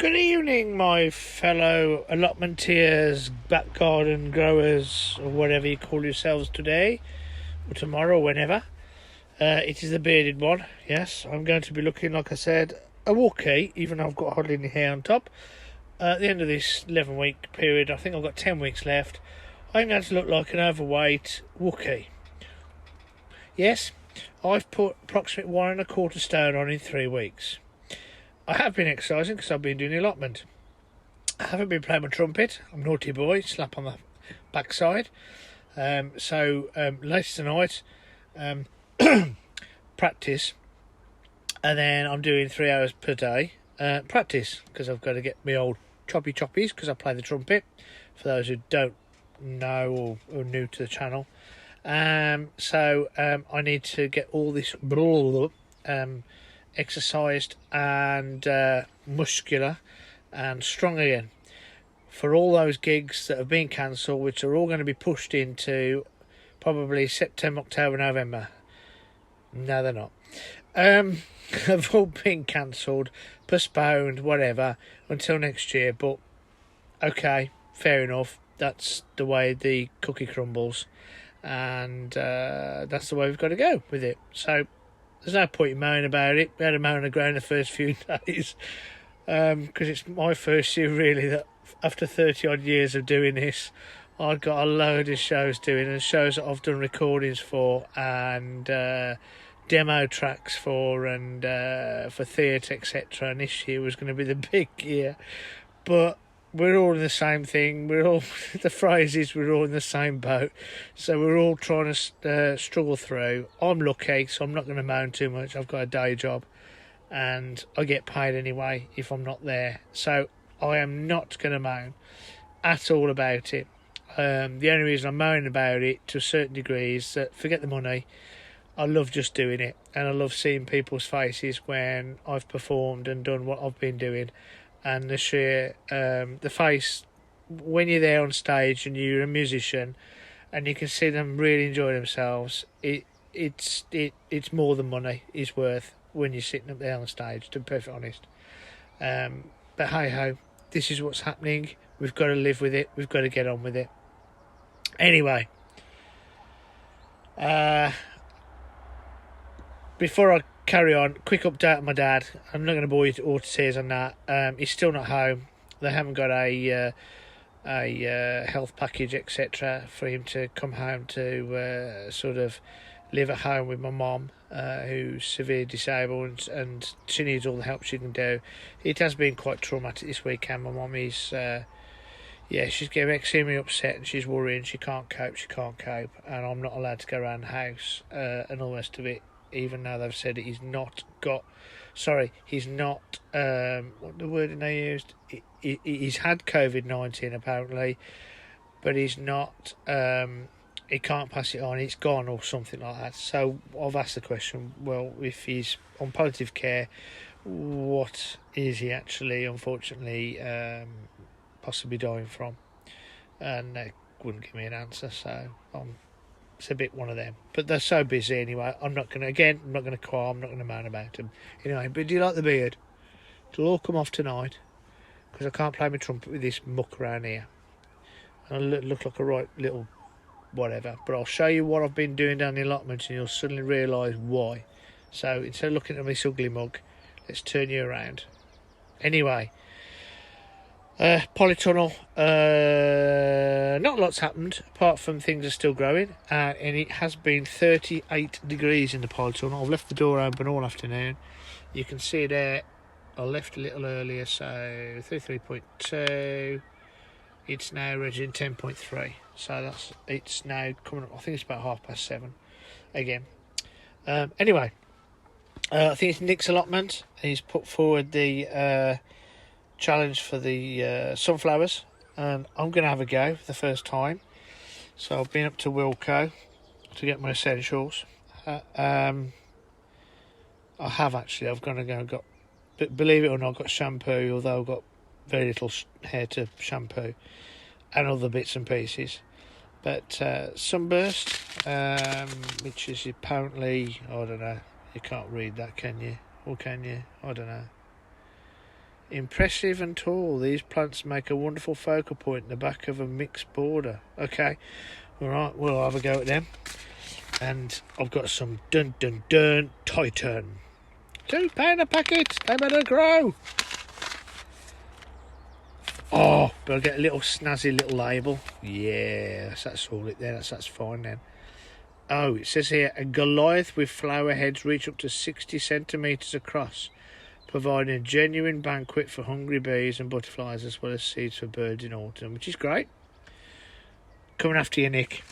Good evening, my fellow allotmenteers, back garden growers, or whatever you call yourselves today, or tomorrow, whenever. It is the bearded one. Yes, I'm going to be looking, like I said, a Wookiee, even though I've got hardly any hair on top. At the end of this 11-week period, I think I've got 10 weeks left, I'm going to look like an overweight Wookiee. Yes, I've put approximately 1.25 stone on in 3 weeks. I have been exercising because I've been doing the allotment. I haven't been playing my trumpet. I'm a naughty boy, slap on the backside. So later tonight, practice, and then I'm doing 3 hours per day practice because I've got to get my old choppies because I play the trumpet. For those who don't know or are new to the channel, so I need to get all this exercised and muscular and strong again for all those gigs that have been cancelled, which are all going to be pushed into probably September, October, November. No, they're not. Have all been cancelled, postponed, whatever, until next year. But okay, fair enough. That's the way the cookie crumbles, and that's the way we've got to go with it. So there's no point in moaning about it. We had a moan and groan the first few days because it's my first year really that after 30 odd years of doing this, I've got a load of shows doing, and shows that I've done recordings for and demo tracks for and for theatre, etc. And this year was going to be the big year. But we're all in the same thing. We're all, the phrase is, we're all in the same boat. So we're all trying to struggle through. I'm lucky, so I'm not going to moan too much. I've got a day job and I get paid anyway if I'm not there. So I am not going to moan at all about it. The only reason I'm moaning about it to a certain degree is that, forget the money, I love just doing it. And I love seeing people's faces when I've performed and done what I've been doing. And the sheer, the face, when you're there on stage and you're a musician and you can see them really enjoy themselves, it's more than money is worth when you're sitting up there on stage, to be perfectly honest. But hey-ho, this is what's happening. We've got to live with it. We've got to get on with it. Anyway, before I carry on, quick update on my dad. I'm not going to bore you all to tears on that. He's still not home. They haven't got a health package, etc., for him to come home to sort of live at home with my mum, who's severely disabled, and she needs all the help she can do. It has been quite traumatic this weekend. My mum is, she's getting extremely upset and she's worrying. She can't cope, and I'm not allowed to go around the house and all the rest of it. Even though they've said he's not, what the word they used? He's had COVID-19 apparently, but he's not, he can't pass it on, it's gone or something like that. So I've asked the question, well, if he's on palliative care, what is he actually, unfortunately, possibly dying from? And they wouldn't give me an answer, so it's a bit one of them. But they're so busy anyway. I'm not going to cry. I'm not going to moan about them. Anyway, but do you like the beard? It'll all come off tonight because I can't play my trumpet with this muck around here. I look like a right little whatever. But I'll show you what I've been doing down the allotment and you'll suddenly realise why. So instead of looking at this ugly mug, let's turn you around. Anyway, polytunnel, not lots happened apart from things are still growing, and it has been 38 degrees in the polytunnel. I've left the door open all afternoon. You can see there I left a little earlier, so 33.2. It's now reading 10.3, so it's now coming up. I think it's about 7:30 again. Anyway, I think it's Nick's allotment. He's put forward the challenge for the sunflowers, and I'm going to have a go for the first time. So I've been up to Wilco to get my essentials. I have actually. I've got, but believe it or not, I've got shampoo, although I've got very little hair to shampoo, and other bits and pieces. But sunburst, which is apparently, I don't know. You can't read that, can you? Or can you? I don't know. Impressive and tall, these plants make a wonderful focal point in the back of a mixed border. Okay, alright, we'll have a go at them. And I've got some Dun Dun Dun Titan. £2 a packet, they better grow. Oh, but I'll get a little snazzy little label. Yeah, that's all it there, that's fine then. Oh, it says here, a Goliath with flower heads reach up to 60 centimetres across, providing a genuine banquet for hungry bees and butterflies, as well as seeds for birds in autumn, which is great. Coming after you, Nick.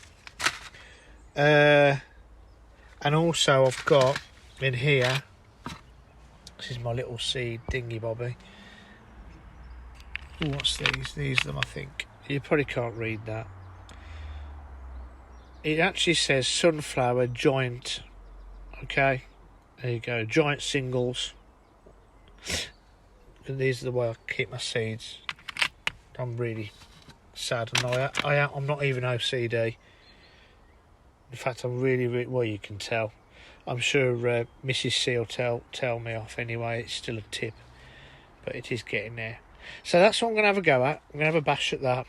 And also I've got in here, this is my little seed thingy bobby. Ooh, what's these? These are them, I think. You probably can't read that. It actually says sunflower giant. Okay, there you go, giant singles. And these are the way I keep my seeds. I'm really sad, and I'm not even OCD. In fact, I'm really well, you can tell. I'm sure Mrs. C will tell me off anyway. It's still a tip, but it is getting there. So that's what I'm going to have a go at. I'm going to have a bash at that.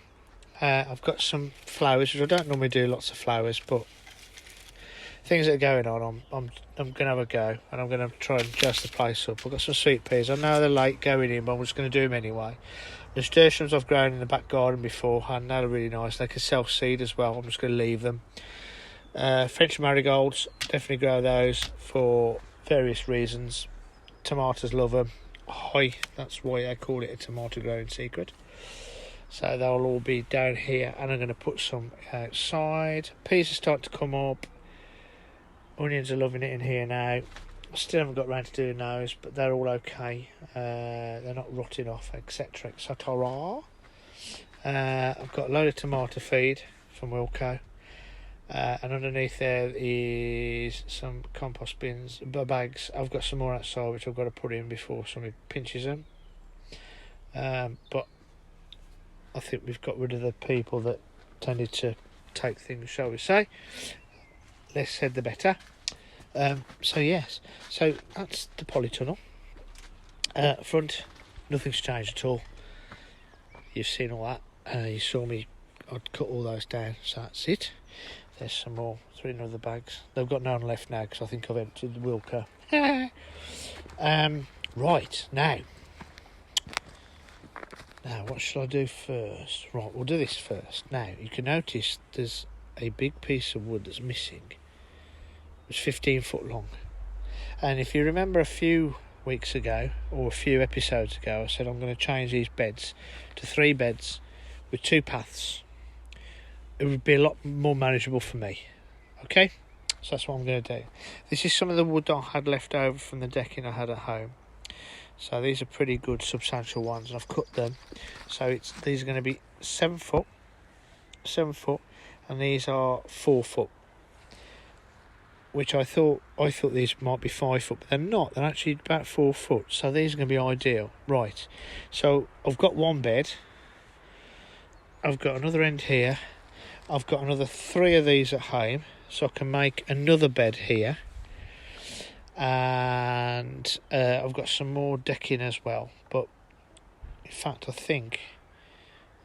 I've got some flowers, which I don't normally do lots of flowers, but things that are going on, I'm going to have a go, and I'm going to try and adjust the place up. I've got some sweet peas. I know they're late going in, but I'm just going to do them anyway. Nasturtiums I've grown in the back garden before, and they're really nice. They can self-seed as well. I'm just going to leave them. French marigolds, definitely grow those for various reasons. Tomatoes, love them. Hi, that's why they call it a tomato growing secret. So they'll all be down here, and I'm going to put some outside. Peas are starting to come up. Onions are loving it in here now. I still haven't got around to doing those, but they're all okay. They're not rotting off, etc. etc. I've got a load of tomato feed from Wilco. And underneath there is some compost bins, bags. I've got some more outside which I've got to put in before somebody pinches them. But I think we've got rid of the people that tended to take things, shall we say. Less said the better. So yes, so that's the polytunnel. Front, nothing's changed at all. You've seen all that. You saw me, I'd cut all those down, so that's it. There's some more, 3 other bags. They've got none left now because I think I've emptied the Wilco. Right, now what should I do first? Right, we'll do this first. Now, you can notice there's a big piece of wood that's missing. It's 15 foot long. And if you remember a few weeks ago, or a few episodes ago, I said I'm going to change these beds to 3 beds with 2 paths. It would be a lot more manageable for me. Okay, so that's what I'm going to do. This is some of the wood I had left over from the decking I had at home. So these are pretty good substantial ones, and I've cut them. So these are going to be 7 foot, and these are 4 foot. Which I thought these might be 5 foot, but they're not. They're actually about 4 foot. So these are going to be ideal. Right, so I've got one bed. I've got another end here. I've got another 3 of these at home, so I can make another bed here. And I've got some more decking as well. But in fact, I think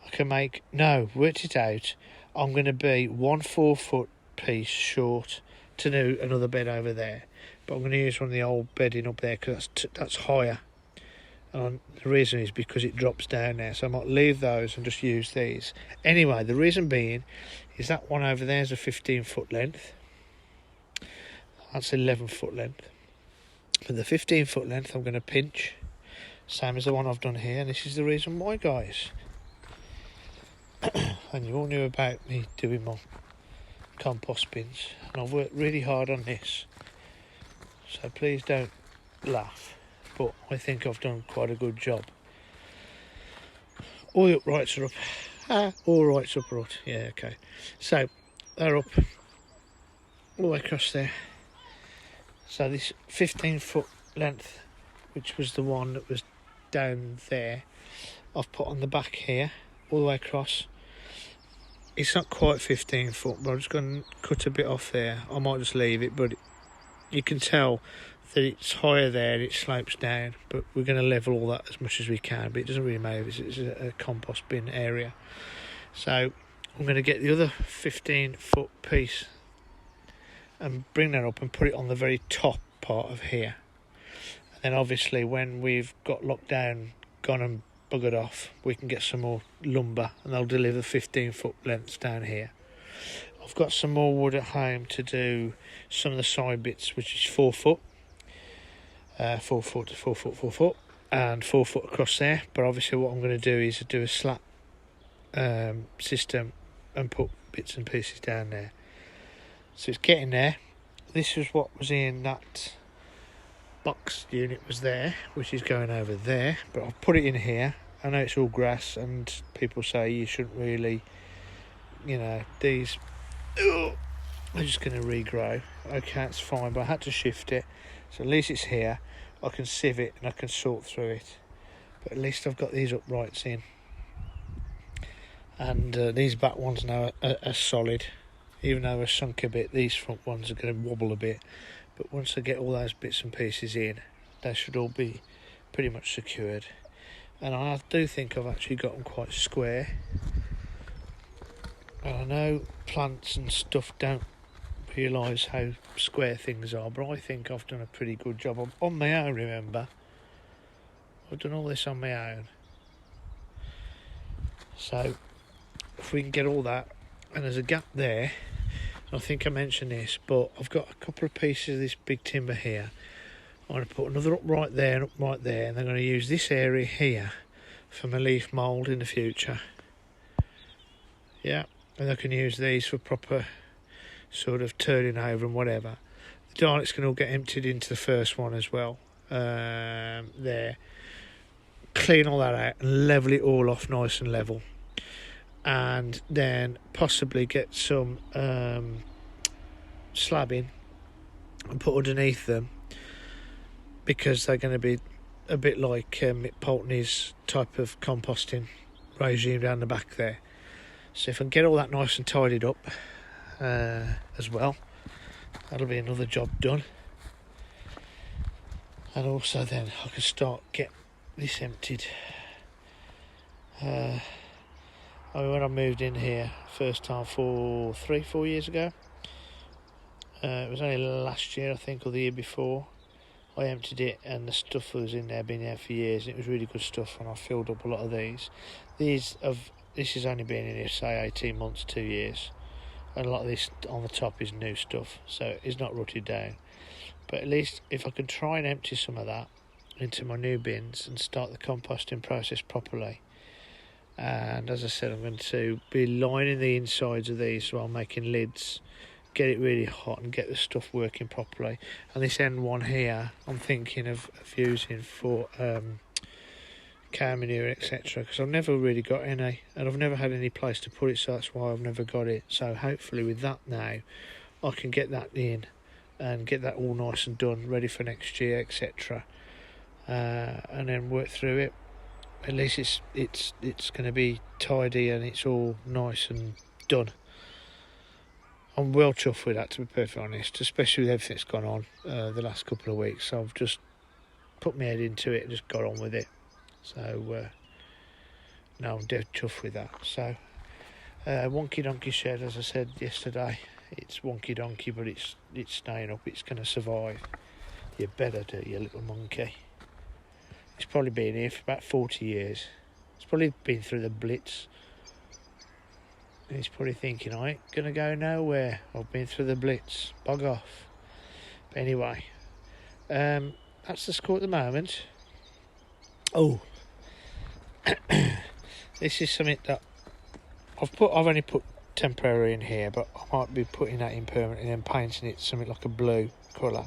I can make... No, worked it out. I'm going to be 1 4 foot piece short to do another bed over there. But I'm going to use one of the old bedding up there because that's higher. And the reason is because it drops down there, so I might leave those and just use these. Anyway, the reason being is that one over there is a 15 foot length. That's 11 foot length. For the 15 foot length, I'm going to pinch, same as the one I've done here, and this is the reason why, guys. And you all knew about me doing my compost bins, and I've worked really hard on this, so please don't laugh. But I think I've done quite a good job. All the uprights are up. All rights upright. Yeah, okay. So they're up all the way across there. So this 15 foot length, which was the one that was down there, I've put on the back here, all the way across. It's not quite 15 foot, but I'm just going to cut a bit off there. I might just leave it, but you can tell that it's higher there and it slopes down, but we're going to level all that as much as we can, but it doesn't really matter if it's a compost bin area. So I'm going to get the other 15-foot piece and bring that up and put it on the very top part of here. And then obviously when we've got lockdown gone and buggered off, we can get some more lumber and they'll deliver 15-foot lengths down here. I've got some more wood at home to do some of the side bits, which is 4 foot, 4 foot, 4 foot, 4 foot, and 4 foot across there. But obviously what I'm going to do is do a slat system and put bits and pieces down there. So it's getting there. This is what was in that box unit was there, which is going over there, but I've put it in here. I know it's all grass and people say you shouldn't really, these are just going to regrow. Okay, it's fine, but I had to shift it, so at least it's here. I can sieve it and I can sort through it, but at least I've got these uprights in, and these back ones now are solid. Even though they're sunk a bit, these front ones are going to wobble a bit. But once I get all those bits and pieces in, they should all be pretty much secured. And I do think I've actually got them quite square. And I know plants and stuff don't realise how square things are, but I think I've done a pretty good job. I'm on my own, remember. I've done all this on my own. So, if we can get all that, and there's a gap there, I think I mentioned this, but I've got a couple of pieces of this big timber here. I'm going to put another up right there and up right there, and I'm going to use this area here for my leaf mould in the future. Yeah, and I can use these for proper sort of turning over and whatever. The Daleks can all get emptied into the first one as well. There. Clean all that out and level it all off nice and level. And then possibly get some slabbing and put underneath them, because they're going to be a bit like Mick Pulteney's type of composting regime down the back there. So if I can get all that nice and tidied up as well, that'll be another job done. And also then I can start get this emptied. When I moved in here first time 4 years ago, it was only last year I think, or the year before, I emptied it and the stuff that was in there been there for years, and it was really good stuff, and I filled up a lot of these. This has only been in here say 18 months, 2 years, and a lot of this on the top is new stuff, so it's not rotted down. But at least if I can try and empty some of that into my new bins and start the composting process properly. And as I said, I'm going to be lining the insides of these while making lids, get it really hot and get the stuff working properly. And this end one here, I'm thinking of using for cow manure, etc. Because I've never really got any, and I've never had any place to put it, so that's why I've never got it. So hopefully with that now, I can get that in and get that all nice and done, ready for next year, etc. And then work through it. At least it's going to be tidy and it's all nice and done. I'm well chuffed with that, to be perfectly honest, especially with everything that's gone on the last couple of weeks. So I've just put my head into it and just got on with it. So no, I'm dead chuffed with that. So wonky donkey shed, as I said yesterday, it's wonky donkey, but it's staying up. It's going to survive. You better do, you little monkey. It's probably been here for about 40 years. It's probably been through the Blitz. And he's probably thinking, I ain't going to go nowhere. I've been through the Blitz. Bug off. But anyway, that's the score at the moment. Oh, this is something that I've only put temporary in here, but I might be putting that in permanently and painting it something like a blue colour.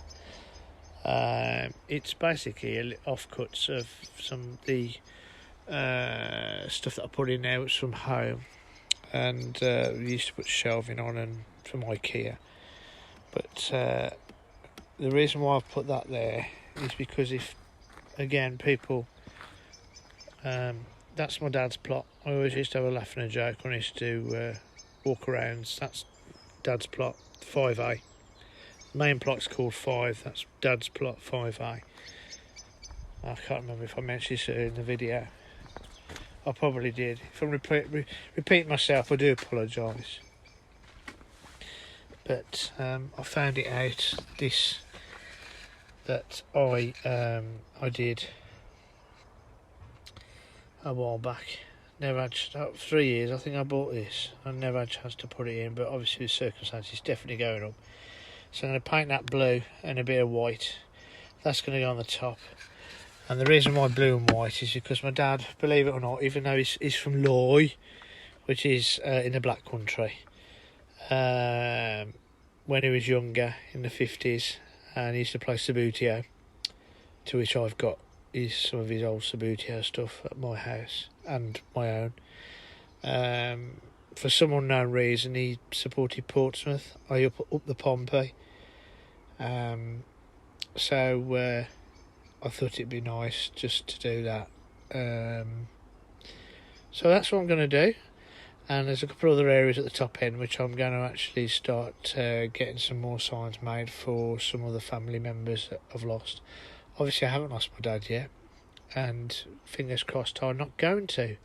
It's basically offcuts of some of the stuff that I put in there, which is from home, and we used to put shelving on and from IKEA. But the reason why I've put that there is because if, again, people, that's my dad's plot. I always used to have a laugh and a joke when I used to walk around. That's dad's plot, 5A. main plot's called 5. That's Dad's plot 5A. I can't remember if I mentioned this in the video. I probably did. If I'm repeating myself, I do apologise. But I found it out that I did a while back. Never had 3 years. I think I bought this. I never had a chance to put it in, but obviously the circumstances definitely going up. So I'm going to paint that blue and a bit of white. That's going to go on the top. And the reason why blue and white is because my dad, believe it or not, even though he's from Loy, which is in the Black Country, when he was younger, in the 50s, and he used to play Sabutio, to which I've got some of his old Sabutio stuff at my house and my own. For some unknown reason, he supported Portsmouth, up the Pompey. So I thought it'd be nice just to do that. So that's what I'm going to do. And there's a couple of other areas at the top end which I'm going to actually start getting some more signs made for some other family members that I've lost. Obviously I haven't lost my dad yet, and fingers crossed I'm not going to.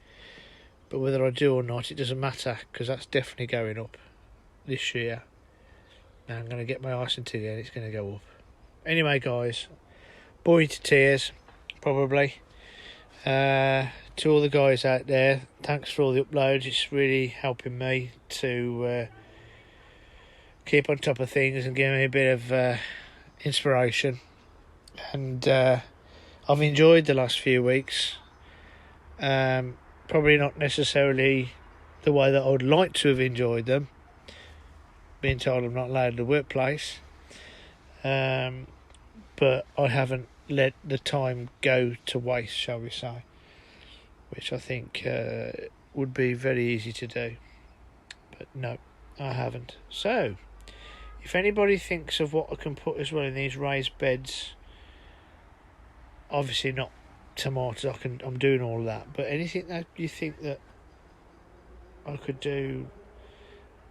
But whether I do or not, it doesn't matter, because that's definitely going up this year. Now I'm going to get my ice into it and it's going to go up. Anyway guys, bore you to tears, probably. To all the guys out there, thanks for all the uploads. It's really helping me to keep on top of things and give me a bit of inspiration. And I've enjoyed the last few weeks. Probably not necessarily the way that I would like to have enjoyed them, being told I'm not allowed in the workplace. But I haven't let the time go to waste, shall we say, which I think would be very easy to do. But no, I haven't. So, if anybody thinks of what I can put as well in these raised beds, obviously not tomatoes, I'm doing all of that, but anything that you think that I could do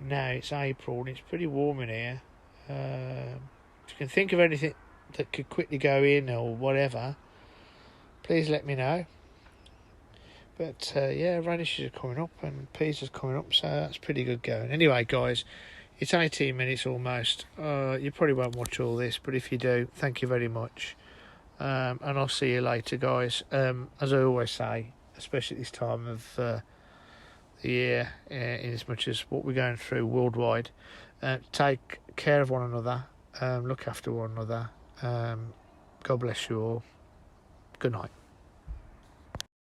now, it's April and it's pretty warm in here. If you can think of anything that could quickly go in or whatever, please let me know. But yeah, radishes are coming up and peas are coming up, so that's pretty good going. Anyway guys, it's 18 minutes almost. You probably won't watch all this, but if you do, thank you very much. And I'll see you later guys. As I always say, especially at this time of the year, in as much as what we're going through worldwide, take care of one another, look after one another. God bless you all. Good night.